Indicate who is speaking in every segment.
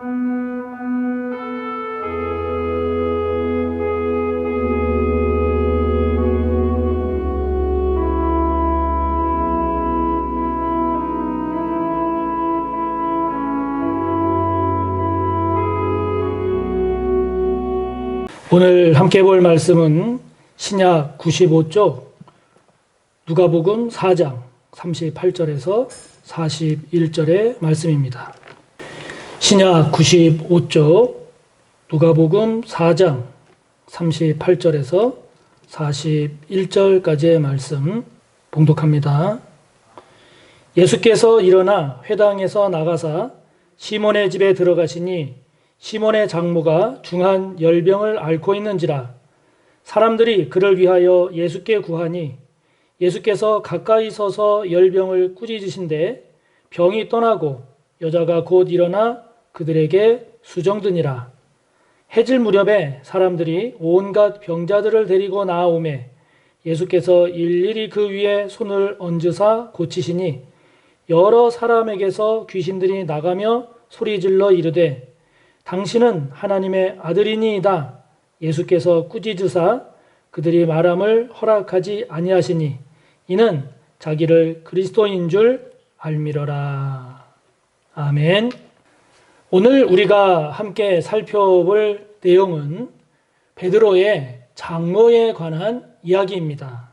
Speaker 1: 오늘 함께 볼 말씀은 신약 95쪽 누가복음 4장 38절에서 41절의 말씀입니다. 신약 95쪽 누가복음 4장 38절에서 41절까지의 말씀 봉독합니다. 예수께서 일어나 회당에서 나가사 시몬의 집에 들어가시니 시몬의 장모가 중한 열병을 앓고 있는지라. 사람들이 그를 위하여 예수께 구하니 예수께서 가까이 서서 열병을 꾸짖으신데 병이 떠나고 여자가 곧 일어나 그들에게 수정드니라. 해질 무렵에 사람들이 온갖 병자들을 데리고 나아오매 예수께서 일일이 그 위에 손을 얹으사 고치시니 여러 사람에게서 귀신들이 나가며 소리질러 이르되 당신은 하나님의 아들이니이다. 예수께서 꾸짖으사 그들이 말함을 허락하지 아니하시니 이는 자기를 그리스도인 줄 알미러라. 아멘. 오늘 우리가 함께 살펴볼 내용은 베드로의 장모에 관한 이야기입니다.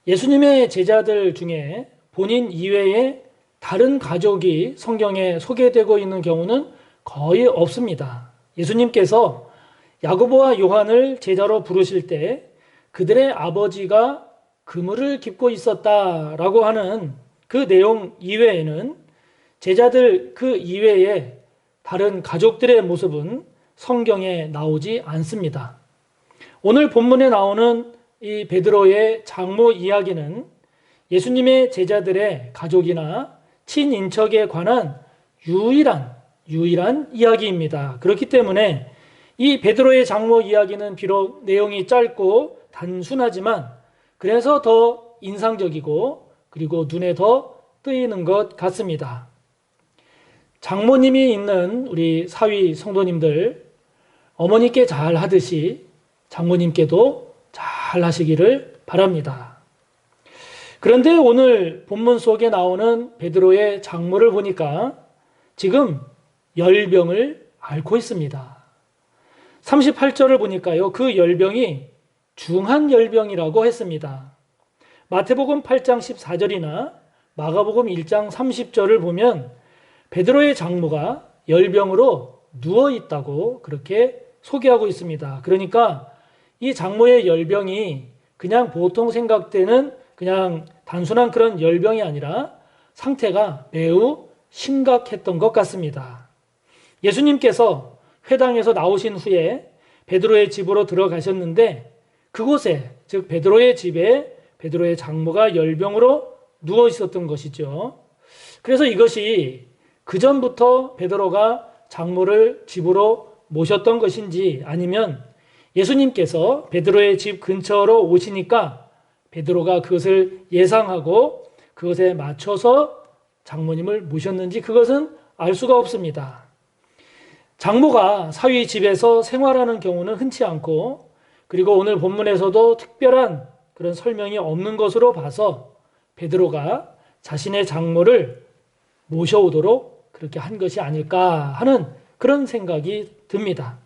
Speaker 1: 예수님의 제자들 중에 본인 이외에 다른 가족이 성경에 소개되고 있는 경우는 거의 없습니다. 예수님께서 야고보와 요한을 제자로 부르실 때 그들의 아버지가 그물을 깁고 있었다라고 하는 그 내용 이외에는 제자들 그 이외에 다른 가족들의 모습은 성경에 나오지 않습니다. 오늘 본문에 나오는 이 베드로의 장모 이야기는 예수님의 제자들의 가족이나 친인척에 관한 유일한 이야기입니다. 그렇기 때문에 이 베드로의 장모 이야기는 비록 내용이 짧고 단순하지만 그래서 더 인상적이고 그리고 눈에 더 뜨이는 것 같습니다. 장모님이 있는 우리 사위 성도님들, 어머니께 잘 하듯이 장모님께도 잘 하시기를 바랍니다. 그런데 오늘 본문 속에 나오는 베드로의 장모를 보니까 지금 열병을 앓고 있습니다. 38절을 보니까요, 그 열병이 중한 열병이라고 했습니다. 마태복음 8장 14절이나 마가복음 1장 30절을 보면 베드로의 장모가 열병으로 누워 있다고 그렇게 소개하고 있습니다. 그러니까 이 장모의 열병이 그냥 보통 생각되는 그냥 단순한 그런 열병이 아니라 상태가 매우 심각했던 것 같습니다. 예수님께서 회당에서 나오신 후에 베드로의 집으로 들어가셨는데 그곳에, 즉 베드로의 집에 베드로의 장모가 열병으로 누워 있었던 것이죠. 그래서 이것이 그전부터 베드로가 장모를 집으로 모셨던 것인지 아니면 예수님께서 베드로의 집 근처로 오시니까 베드로가 그것을 예상하고 그것에 맞춰서 장모님을 모셨는지 그것은 알 수가 없습니다. 장모가 사위 집에서 생활하는 경우는 흔치 않고 그리고 오늘 본문에서도 특별한 그런 설명이 없는 것으로 봐서 베드로가 자신의 장모를 모셔오도록 그렇게 한 것이 아닐까 하는 그런 생각이 듭니다.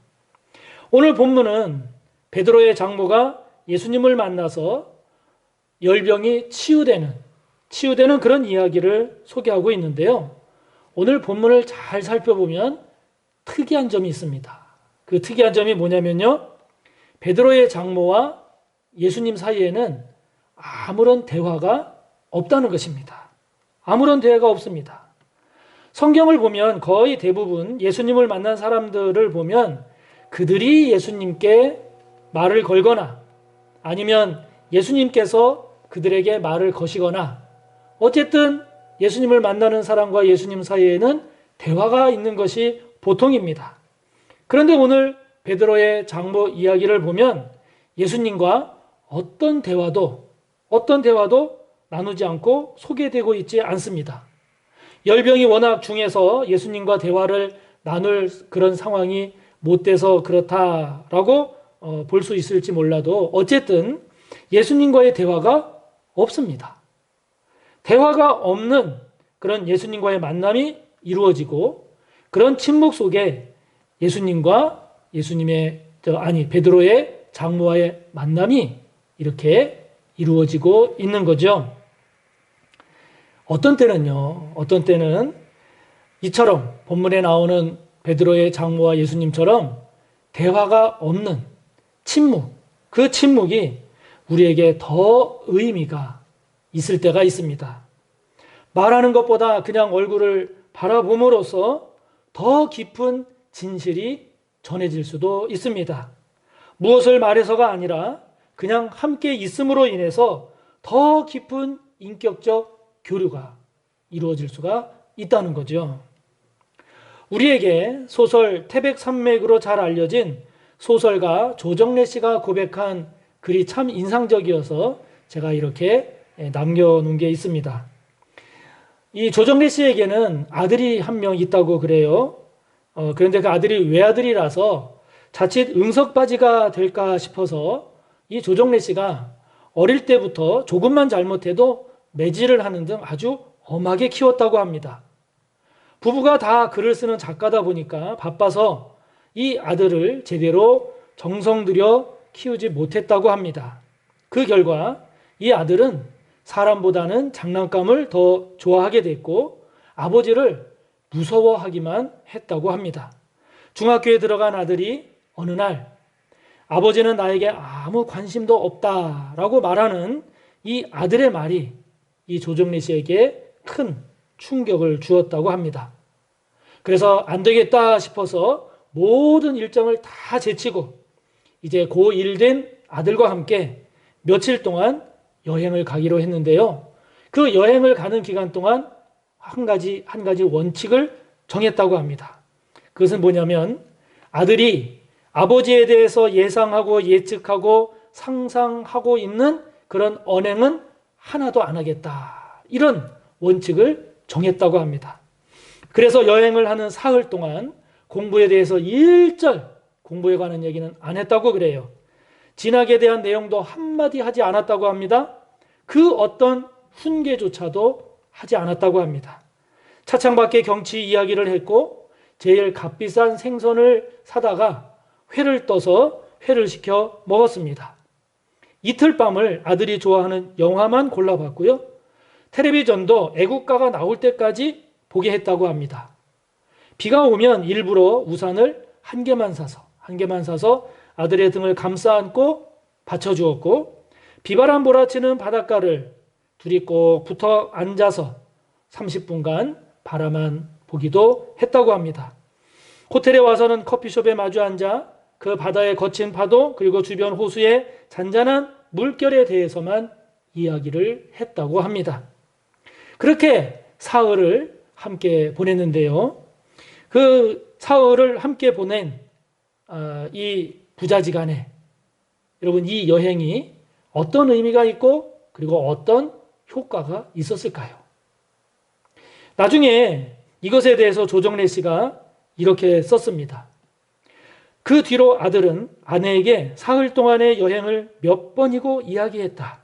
Speaker 1: 오늘 본문은 베드로의 장모가 예수님을 만나서 열병이 치유되는 그런 이야기를 소개하고 있는데요. 오늘 본문을 잘 살펴보면 특이한 점이 있습니다. 그 특이한 점이 뭐냐면요. 베드로의 장모와 예수님 사이에는 아무런 대화가 없다는 것입니다. 아무런 대화가 없습니다. 성경을 보면 거의 대부분 예수님을 만난 사람들을 보면 그들이 예수님께 말을 걸거나 아니면 예수님께서 그들에게 말을 거시거나 어쨌든 예수님을 만나는 사람과 예수님 사이에는 대화가 있는 것이 보통입니다. 그런데 오늘 베드로의 장모 이야기를 보면 예수님과 어떤 대화도 나누지 않고 소개되고 있지 않습니다. 열병이 워낙 중해서 예수님과 대화를 나눌 그런 상황이 못 돼서 그렇다라고 볼 수 있을지 몰라도 어쨌든 예수님과의 대화가 없습니다. 대화가 없는 그런 예수님과의 만남이 이루어지고 그런 침묵 속에 베드로의 장모와의 만남이 이렇게 이루어지고 있는 거죠. 어떤 때는 이처럼 본문에 나오는 베드로의 장모와 예수님처럼 대화가 없는 침묵, 그 침묵이 우리에게 더 의미가 있을 때가 있습니다. 말하는 것보다 그냥 얼굴을 바라봄으로써 더 깊은 진실이 전해질 수도 있습니다. 무엇을 말해서가 아니라 그냥 함께 있음으로 인해서 더 깊은 인격적 교류가 이루어질 수가 있다는 거죠. 우리에게 소설 태백산맥으로 잘 알려진 소설가 조정래 씨가 고백한 글이 참 인상적이어서 제가 이렇게 남겨놓은 게 있습니다. 이 조정래 씨에게는 아들이 한 명 있다고 그래요. 그런데 그 아들이 외아들이라서 자칫 응석바지가 될까 싶어서 이 조정래 씨가 어릴 때부터 조금만 잘못해도 매질을 하는 등 아주 엄하게 키웠다고 합니다. 부부가 다 글을 쓰는 작가다 보니까 바빠서 이 아들을 제대로 정성 들여 키우지 못했다고 합니다. 그 결과 이 아들은 사람보다는 장난감을 더 좋아하게 됐고 아버지를 무서워하기만 했다고 합니다. 중학교에 들어간 아들이 어느 날 아버지는 나에게 아무 관심도 없다라고 말하는 이 아들의 말이 이 조정래 씨에게 큰 충격을 주었다고 합니다. 그래서 안 되겠다 싶어서 모든 일정을 다 제치고 이제 고1 된 아들과 함께 며칠 동안 여행을 가기로 했는데요. 그 여행을 가는 기간 동안 한 가지 원칙을 정했다고 합니다. 그것은 뭐냐면 아들이 아버지에 대해서 예상하고 예측하고 상상하고 있는 그런 언행은 하나도 안 하겠다. 이런 원칙을 정했다고 합니다. 그래서 여행을 하는 사흘 동안 공부에 대해서 일절 공부에 관한 얘기는 안 했다고 그래요. 진학에 대한 내용도 한마디 하지 않았다고 합니다. 그 어떤 훈계조차도 하지 않았다고 합니다. 차창 밖에 경치 이야기를 했고 제일 값비싼 생선을 사다가 회를 떠서 회를 시켜 먹었습니다. 이틀 밤을 아들이 좋아하는 영화만 골라봤고요. 텔레비전도 애국가가 나올 때까지 보게 했다고 합니다. 비가 오면 일부러 우산을 한 개만 사서 아들의 등을 감싸 안고 받쳐주었고 비바람 몰아치는 바닷가를 둘이 꼭 붙어 앉아서 30분간 바라만 보기도 했다고 합니다. 호텔에 와서는 커피숍에 마주 앉아 그 바다의 거친 파도 그리고 주변 호수의 잔잔한 물결에 대해서만 이야기를 했다고 합니다. 그렇게 사흘을 함께 보냈는데요. 그 사흘을 함께 보낸 이 부자지간에 여러분 이 여행이 어떤 의미가 있고 그리고 어떤 효과가 있었을까요? 나중에 이것에 대해서 조정래 씨가 이렇게 썼습니다. 그 뒤로 아들은 아내에게 사흘 동안의 여행을 몇 번이고 이야기했다.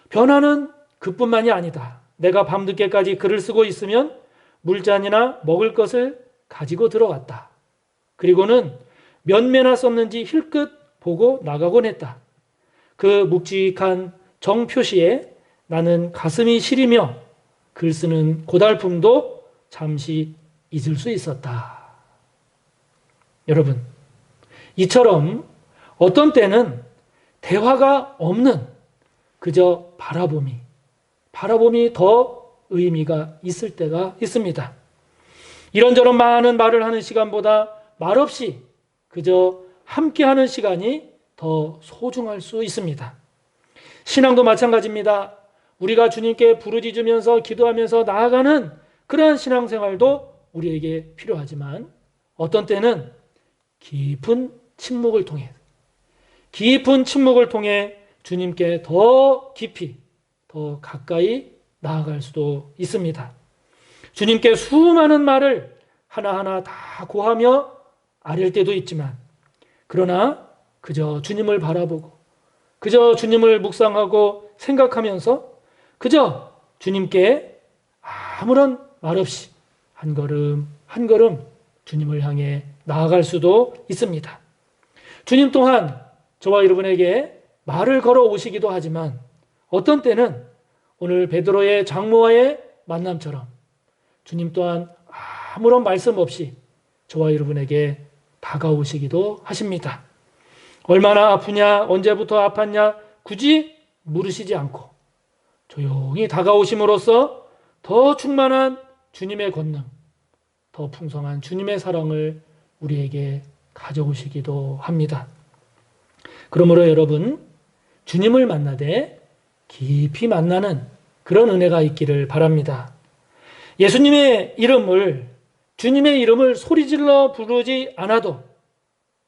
Speaker 1: 변화는 그뿐만이 아니다. 내가 밤늦게까지 글을 쓰고 있으면 물잔이나 먹을 것을 가지고 들어갔다. 그리고는 몇 매나 썼는지 힐끗 보고 나가곤 했다. 그 묵직한 정표시에 나는 가슴이 시리며 글 쓰는 고달픔도 잠시 잊을 수 있었다. 여러분, 이처럼 어떤 때는 대화가 없는 그저 바라봄이 더 의미가 있을 때가 있습니다. 이런저런 많은 말을 하는 시간보다 말없이 그저 함께하는 시간이 더 소중할 수 있습니다. 신앙도 마찬가지입니다. 우리가 주님께 부르짖으면서 기도하면서 나아가는 그러한 신앙생활도 우리에게 필요하지만 어떤 때는 깊은 침묵을 통해 주님께 더 깊이 더 가까이 나아갈 수도 있습니다. 주님께 수많은 말을 하나하나 다 고하며 아랠 때도 있지만, 그러나 그저 주님을 바라보고 그저 주님을 묵상하고 생각하면서 그저 주님께 아무런 말 없이 한 걸음 한 걸음 주님을 향해 나아갈 수도 있습니다. 주님 또한 저와 여러분에게 말을 걸어 오시기도 하지만 어떤 때는 오늘 베드로의 장모와의 만남처럼 주님 또한 아무런 말씀 없이 저와 여러분에게 다가오시기도 하십니다. 얼마나 아프냐, 언제부터 아팠냐 굳이 물으시지 않고 조용히 다가오심으로써 더 충만한 주님의 권능, 더 풍성한 주님의 사랑을 우리에게 가져오시기도 합니다. 그러므로 여러분, 주님을 만나되 깊이 만나는 그런 은혜가 있기를 바랍니다. 예수님의 이름을, 주님의 이름을 소리질러 부르지 않아도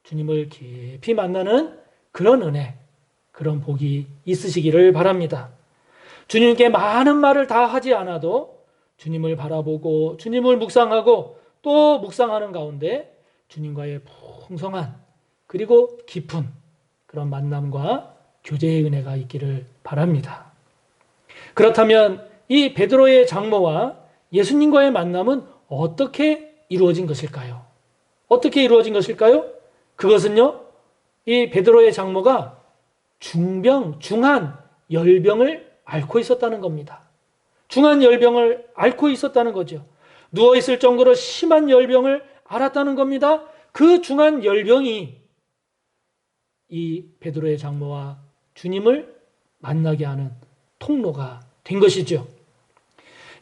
Speaker 1: 주님을 깊이 만나는 그런 은혜, 그런 복이 있으시기를 바랍니다. 주님께 많은 말을 다 하지 않아도 주님을 바라보고 주님을 묵상하고 또 묵상하는 가운데 주님과의 풍성한 그리고 깊은 그런 만남과 교제의 은혜가 있기를 바랍니다. 그렇다면 이 베드로의 장모와 예수님과의 만남은 어떻게 이루어진 것일까요? 어떻게 이루어진 것일까요? 그것은요, 이 베드로의 장모가 중한 열병을 앓고 있었다는 겁니다. 중한 열병을 앓고 있었다는 거죠. 누워있을 정도로 심한 열병을 앓았다는 겁니다. 그 중한 열병이 이 베드로의 장모와 주님을 만나게 하는 통로가 된 것이죠.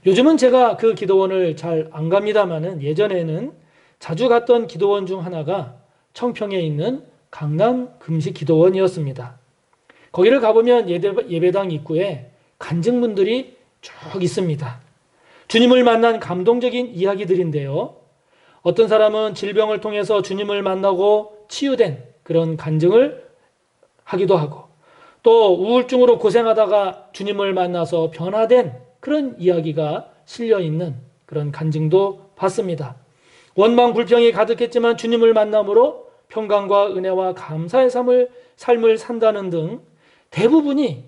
Speaker 1: 요즘은 제가 그 기도원을 잘 안 갑니다만은 예전에는 자주 갔던 기도원 중 하나가 청평에 있는 강남 금식 기도원이었습니다. 거기를 가보면 예배당 입구에 간증문들이 쭉 있습니다. 주님을 만난 감동적인 이야기들인데요. 어떤 사람은 질병을 통해서 주님을 만나고 치유된 그런 간증을 하기도 하고, 또 우울증으로 고생하다가 주님을 만나서 변화된 그런 이야기가 실려있는 그런 간증도 봤습니다. 원망 불평이 가득했지만 주님을 만남으로 평강과 은혜와 감사의 삶을 산다는 등 대부분이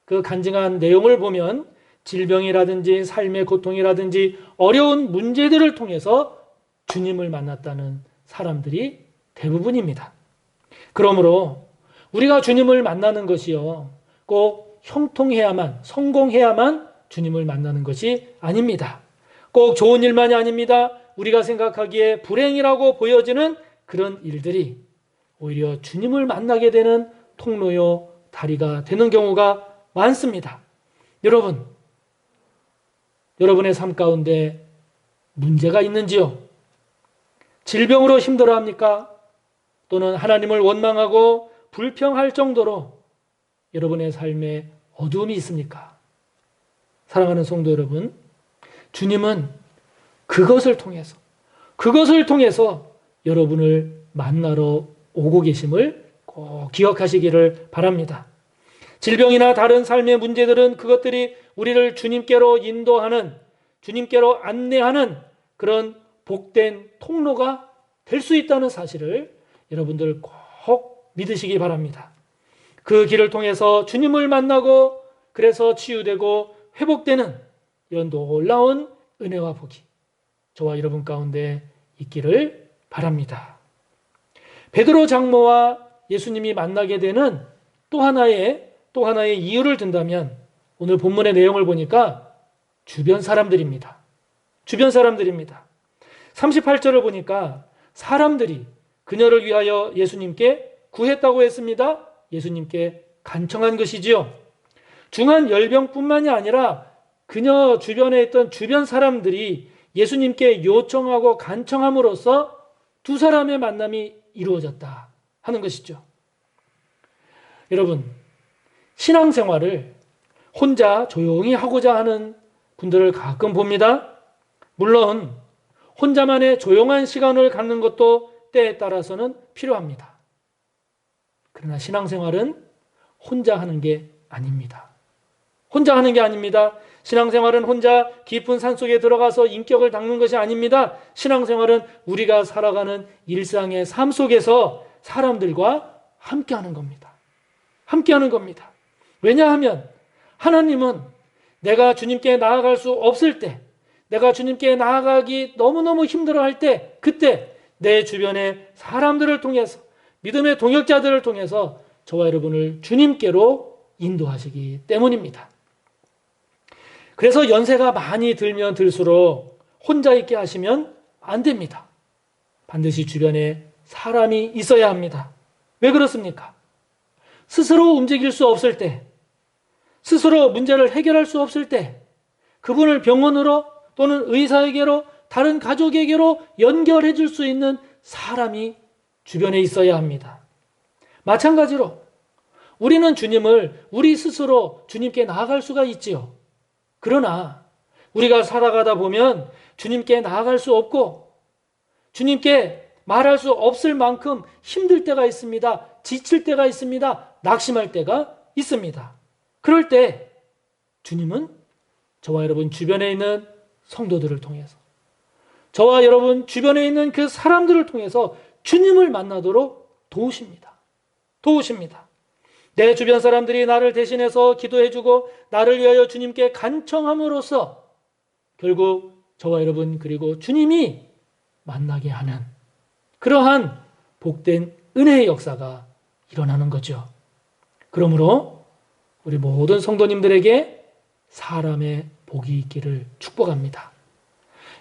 Speaker 1: 그 간증한 내용을 보면 질병이라든지 삶의 고통이라든지 어려운 문제들을 통해서 주님을 만났다는 사람들이 대부분입니다. 그러므로 우리가 주님을 만나는 것이요, 꼭 형통해야만, 성공해야만 주님을 만나는 것이 아닙니다. 꼭 좋은 일만이 아닙니다. 우리가 생각하기에 불행이라고 보여지는 그런 일들이 오히려 주님을 만나게 되는 통로요, 다리가 되는 경우가 많습니다. 여러분의 삶 가운데 문제가 있는지요? 질병으로 힘들어합니까? 또는 하나님을 원망하고 불평할 정도로 여러분의 삶에 어두움이 있습니까? 사랑하는 성도 여러분, 주님은 그것을 통해서 여러분을 만나러 오고 계심을 꼭 기억하시기를 바랍니다. 질병이나 다른 삶의 문제들은 그것들이 우리를 주님께로 인도하는, 주님께로 안내하는 그런 복된 통로가 될 수 있다는 사실을 여러분들 꼭 믿으시기 바랍니다. 그 길을 통해서 주님을 만나고 그래서 치유되고 회복되는 이런 놀라운 은혜와 복이 저와 여러분 가운데 있기를 바랍니다. 베드로 장모와 예수님이 만나게 되는 또 하나의 이유를 든다면 오늘 본문의 내용을 보니까 주변 사람들입니다. 38절을 보니까 사람들이 그녀를 위하여 예수님께 구했다고 했습니다. 예수님께 간청한 것이지요. 중한 열병뿐만이 아니라 그녀 주변에 있던 주변 사람들이 예수님께 요청하고 간청함으로써 두 사람의 만남이 이루어졌다 하는 것이죠. 여러분, 신앙생활을 혼자 조용히 하고자 하는 분들을 가끔 봅니다. 물론 혼자만의 조용한 시간을 갖는 것도 때에 따라서는 필요합니다. 그러나 신앙생활은 혼자 하는 게 아닙니다. 신앙생활은 혼자 깊은 산속에 들어가서 인격을 닦는 것이 아닙니다. 신앙생활은 우리가 살아가는 일상의 삶 속에서 사람들과 함께하는 겁니다. 함께하는 겁니다. 왜냐하면 하나님은 내가 주님께 나아갈 수 없을 때, 내가 주님께 나아가기 너무너무 힘들어할 때, 그때 내 주변의 사람들을 통해서, 믿음의 동역자들을 통해서 저와 여러분을 주님께로 인도하시기 때문입니다. 그래서 연세가 많이 들면 들수록 혼자 있게 하시면 안 됩니다. 반드시 주변에 사람이 있어야 합니다. 왜 그렇습니까? 스스로 움직일 수 없을 때, 스스로 문제를 해결할 수 없을 때, 그분을 병원으로 또는 의사에게로, 다른 가족에게로 연결해 줄 수 있는 사람이 주변에 있어야 합니다. 마찬가지로 우리는 주님을 우리 스스로 주님께 나아갈 수가 있지요. 그러나 우리가 살아가다 보면 주님께 나아갈 수 없고 주님께 말할 수 없을 만큼 힘들 때가 있습니다. 지칠 때가 있습니다. 낙심할 때가 있습니다. 그럴 때 주님은 저와 여러분 주변에 있는 성도들을 통해서, 저와 여러분 주변에 있는 그 사람들을 통해서 주님을 만나도록 도우십니다. 도우십니다. 내 주변 사람들이 나를 대신해서 기도해주고 나를 위하여 주님께 간청함으로써 결국 저와 여러분 그리고 주님이 만나게 하는 그러한 복된 은혜의 역사가 일어나는 거죠. 그러므로 우리 모든 성도님들에게 사람의 복이 있기를 축복합니다.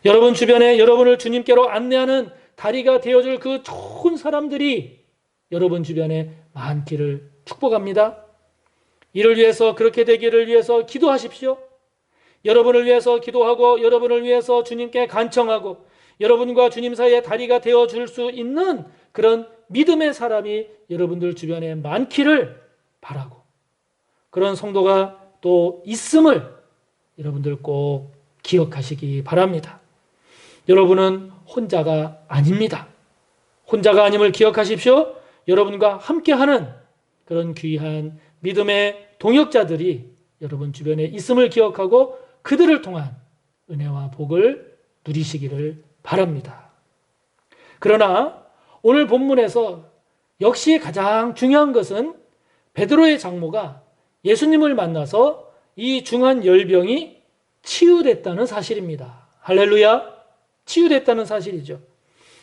Speaker 1: 여러분 주변에 여러분을 주님께로 안내하는 다리가 되어줄 그 좋은 사람들이 여러분 주변에 많기를 축복합니다. 이를 위해서, 그렇게 되기를 위해서 기도하십시오. 여러분을 위해서 기도하고 여러분을 위해서 주님께 간청하고 여러분과 주님 사이에 다리가 되어줄 수 있는 그런 믿음의 사람이 여러분들 주변에 많기를 바라고, 그런 성도가 또 있음을 여러분들 꼭 기억하시기 바랍니다. 여러분은 혼자가 아닙니다. 혼자가 아님을 기억하십시오. 여러분과 함께하는 그런 귀한 믿음의 동역자들이 여러분 주변에 있음을 기억하고 그들을 통한 은혜와 복을 누리시기를 바랍니다. 그러나 오늘 본문에서 역시 가장 중요한 것은 베드로의 장모가 예수님을 만나서 이 중한 열병이 치유됐다는 사실입니다. 할렐루야! 치유됐다는 사실이죠.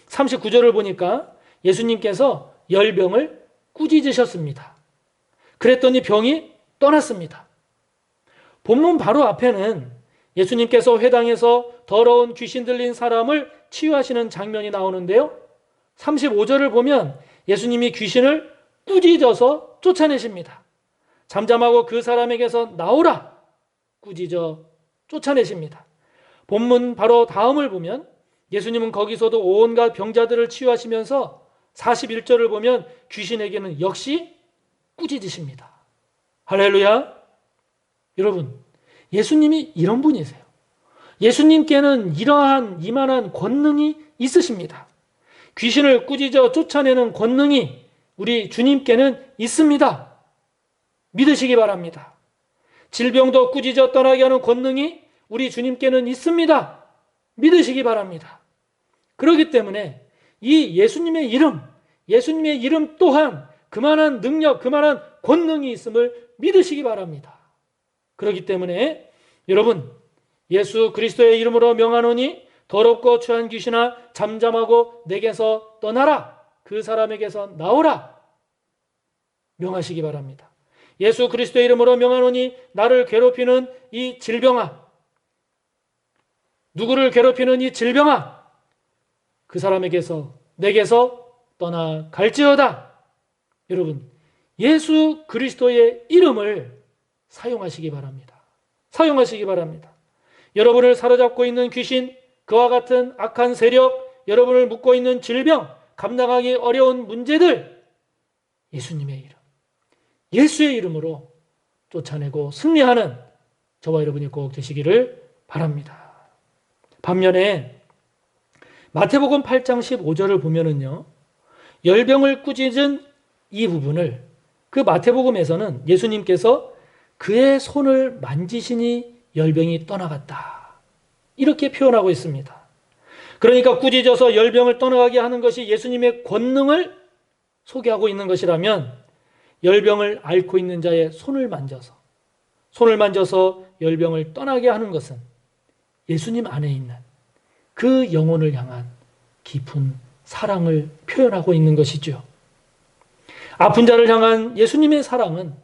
Speaker 1: 39절을 보니까 예수님께서 열병을 꾸짖으셨습니다. 그랬더니 병이 떠났습니다. 본문 바로 앞에는 예수님께서 회당에서 더러운 귀신 들린 사람을 치유하시는 장면이 나오는데요. 35절을 보면 예수님이 귀신을 꾸짖어서 쫓아내십니다. 잠잠하고 그 사람에게서 나오라! 꾸짖어 쫓아내십니다. 본문 바로 다음을 보면 예수님은 거기서도 온갖 병자들을 치유하시면서 41절을 보면 귀신에게는 역시 꾸짖으십니다. 할렐루야! 여러분, 예수님이 이런 분이세요. 예수님께는 이만한 권능이 있으십니다. 귀신을 꾸짖어 쫓아내는 권능이 우리 주님께는 있습니다. 믿으시기 바랍니다. 질병도 꾸짖어 떠나게 하는 권능이 우리 주님께는 있습니다. 믿으시기 바랍니다. 그렇기 때문에 이 예수님의 이름 또한 그만한 능력, 그만한 권능이 있음을 믿으시기 바랍니다. 그렇기 때문에 여러분, 예수 그리스도의 이름으로 명하노니 더럽고 추한 귀신아 잠잠하고 내게서 떠나라, 그 사람에게서 나오라 명하시기 바랍니다. 예수 그리스도의 이름으로 명하노니 나를 괴롭히는 이 질병아, 누구를 괴롭히는 이 질병아, 그 사람에게서 내게서 떠나갈지어다. 여러분, 예수 그리스도의 이름을 사용하시기 바랍니다. 사용하시기 바랍니다. 여러분을 사로잡고 있는 귀신, 그와 같은 악한 세력, 여러분을 묶고 있는 질병, 감당하기 어려운 문제들, 예수님의 이름, 예수의 이름으로 쫓아내고 승리하는 저와 여러분이 꼭 되시기를 바랍니다. 반면에 마태복음 8장 15절을 보면은요, 열병을 꾸짖은 이 부분을 그 마태복음에서는 예수님께서 그의 손을 만지시니 열병이 떠나갔다. 이렇게 표현하고 있습니다. 그러니까 꾸짖어서 열병을 떠나가게 하는 것이 예수님의 권능을 소개하고 있는 것이라면 열병을 앓고 있는 자의 손을 만져서 열병을 떠나게 하는 것은 예수님 안에 있는 그 영혼을 향한 깊은 사랑을 표현하고 있는 것이죠. 아픈 자를 향한 예수님의 사랑은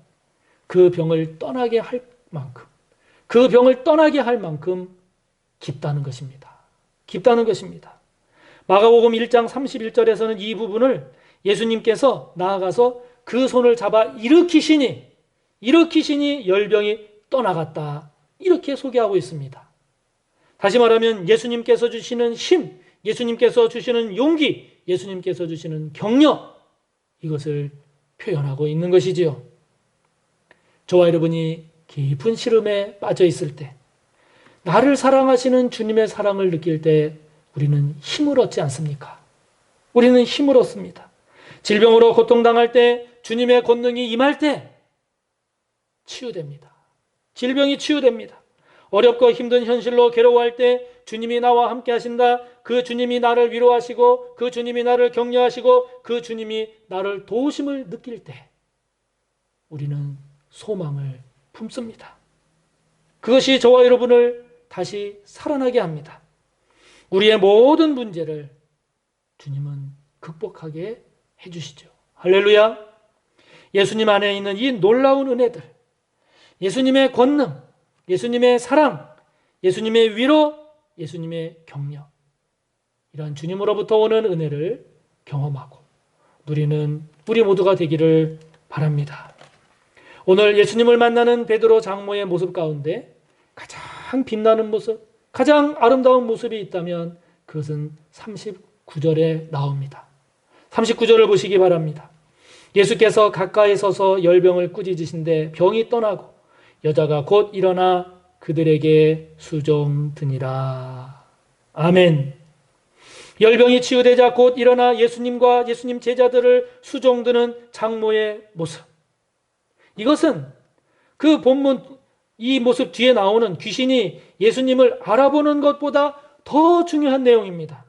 Speaker 1: 그 병을 떠나게 할 만큼, 그 병을 떠나게 할 만큼 깊다는 것입니다. 깊다는 것입니다. 마가복음 1장 31절에서는 이 부분을 예수님께서 나아가서 그 손을 잡아 일으키시니 열병이 떠나갔다. 이렇게 소개하고 있습니다. 다시 말하면 예수님께서 주시는 힘, 예수님께서 주시는 용기, 예수님께서 주시는 격려, 이것을 표현하고 있는 것이지요. 저와 여러분이 깊은 시름에 빠져 있을 때, 나를 사랑하시는 주님의 사랑을 느낄 때 우리는 힘을 얻지 않습니까? 우리는 힘을 얻습니다. 질병으로 고통당할 때, 주님의 권능이 임할 때 치유됩니다. 질병이 치유됩니다. 어렵고 힘든 현실로 괴로워할 때 주님이 나와 함께 하신다. 그 주님이 나를 위로하시고 그 주님이 나를 격려하시고 그 주님이 나를 도우심을 느낄 때 우리는 소망을 품습니다. 그것이 저와 여러분을 다시 살아나게 합니다. 우리의 모든 문제를 주님은 극복하게 해주시죠. 할렐루야. 예수님 안에 있는 이 놀라운 은혜들, 예수님의 권능, 예수님의 사랑, 예수님의 위로, 예수님의 격려, 이러한 주님으로부터 오는 은혜를 경험하고 누리는 우리 모두가 되기를 바랍니다. 오늘 예수님을 만나는 베드로 장모의 모습 가운데 가장 빛나는 모습, 가장 아름다운 모습이 있다면 그것은 39절에 나옵니다. 39절을 보시기 바랍니다. 예수께서 가까이 서서 열병을 꾸짖으신데 병이 떠나고 여자가 곧 일어나 그들에게 수종드니라. 아멘. 열병이 치유되자 곧 일어나 예수님과 예수님 제자들을 수종드는 장모의 모습. 이것은 그 본문 이 모습 뒤에 나오는 귀신이 예수님을 알아보는 것보다 더 중요한 내용입니다.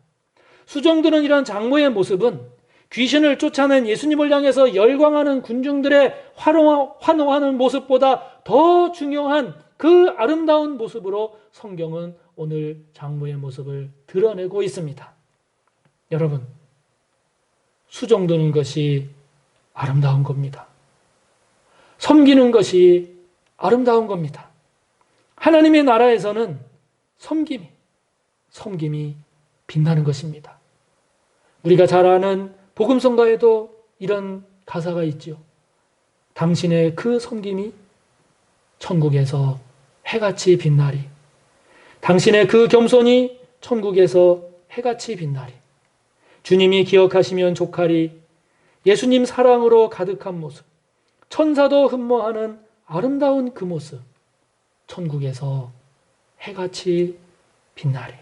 Speaker 1: 수종드는 이런 장모의 모습은 귀신을 쫓아낸 예수님을 향해서 열광하는 군중들의 환호하는 모습보다 더 중요한 그 아름다운 모습으로 성경은 오늘 장모의 모습을 드러내고 있습니다. 여러분, 수종드는 것이 아름다운 겁니다. 섬기는 것이 아름다운 겁니다. 하나님의 나라에서는 섬김이 빛나는 것입니다. 우리가 잘 아는 복음성가에도 이런 가사가 있죠. 당신의 그 섬김이 천국에서 해같이 빛나리. 당신의 그 겸손이 천국에서 해같이 빛나리. 주님이 기억하시면 족하리. 예수님 사랑으로 가득한 모습, 천사도 흠모하는 아름다운 그 모습, 천국에서 해같이 빛나리.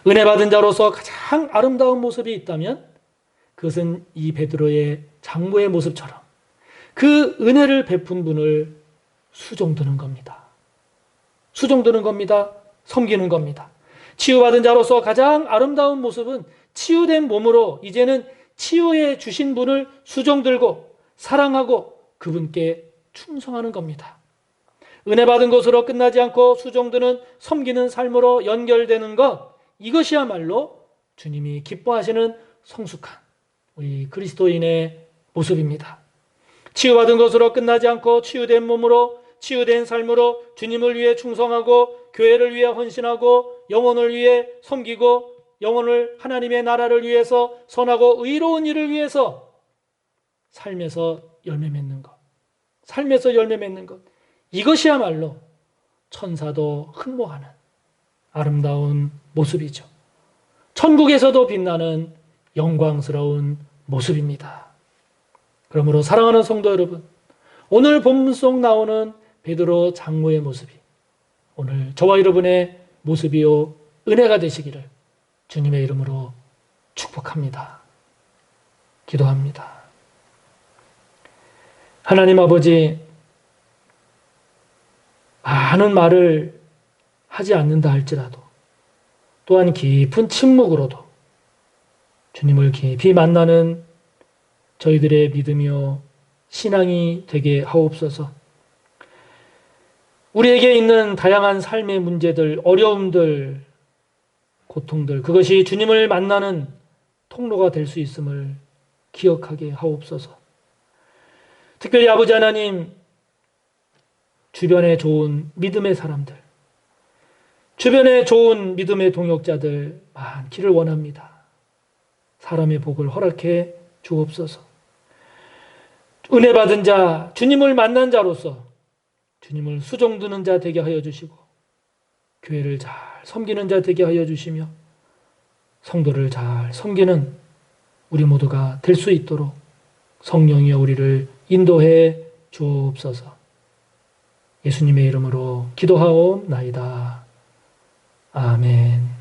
Speaker 1: 은혜 받은 자로서 가장 아름다운 모습이 있다면 그것은 이 베드로의 장모의 모습처럼 그 은혜를 베푼 분을 수종드는 겁니다. 수종드는 겁니다. 섬기는 겁니다. 치유받은 자로서 가장 아름다운 모습은 치유된 몸으로 이제는 치유해 주신 분을 수종들고 사랑하고 그분께 충성하는 겁니다. 은혜 받은 것으로 끝나지 않고 수종드는 섬기는 삶으로 연결되는 것, 이것이야말로 주님이 기뻐하시는 성숙한 우리 그리스도인의 모습입니다. 치유받은 것으로 끝나지 않고 치유된 몸으로, 치유된 삶으로 주님을 위해 충성하고 교회를 위해 헌신하고 영혼을 위해 섬기고 영혼을 하나님의 나라를 위해서 선하고 의로운 일을 위해서 삶에서 열매 맺는 것, 삶에서 열매 맺는 것, 이것이야말로 천사도 흠모하는 아름다운 모습이죠. 천국에서도 빛나는 영광스러운 모습입니다. 그러므로 사랑하는 성도 여러분, 오늘 본문 속 나오는 베드로 장모의 모습이 오늘 저와 여러분의 모습이요 은혜가 되시기를 주님의 이름으로 축복합니다. 기도합니다. 하나님 아버지, 많은 말을 하지 않는다 할지라도 또한 깊은 침묵으로도 주님을 깊이 만나는 저희들의 믿음이요 신앙이 되게 하옵소서. 우리에게 있는 다양한 삶의 문제들, 어려움들, 고통들, 그것이 주님을 만나는 통로가 될 수 있음을 기억하게 하옵소서. 특별히 아버지 하나님, 주변에 좋은 믿음의 사람들, 주변에 좋은 믿음의 동역자들 많기를 원합니다. 사람의 복을 허락해 주옵소서. 은혜 받은 자, 주님을 만난 자로서 주님을 수종드는 자 되게 하여 주시고 교회를 잘 섬기는 자 되게 하여 주시며 성도를 잘 섬기는 우리 모두가 될 수 있도록 성령이여 우리를 인도해 주옵소서. 예수님의 이름으로 기도하옵나이다. 아멘.